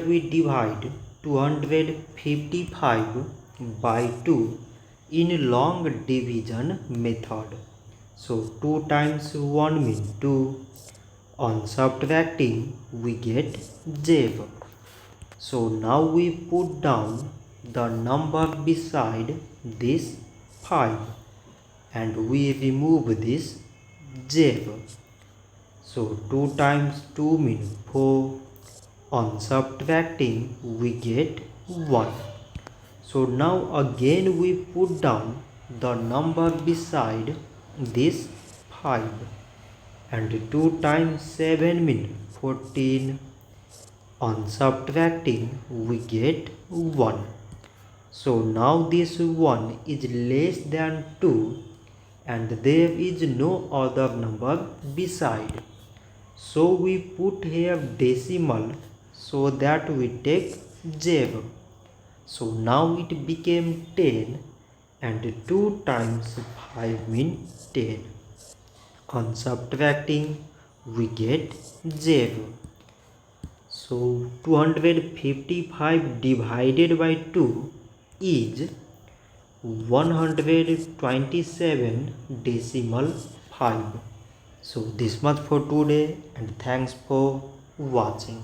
we divide 255 by 2 in long division method. So 2 times 1 means 2. On subtracting we get 0. So now we put down the number beside this 5 and we remove this 0. So 2 times 2 means 4. On subtracting we get 1. So now again we put down the number beside this 5 and 2 times 7 means 14. On subtracting we get 1. So now this 1 is less than 2 and there is no other number beside. So we put here decimal so that we take 0. So now it became 10 and 2 times 5 means 10. On subtracting we get 0. So 255 divided by 2 is 127.5. So this much for today and thanks for watching.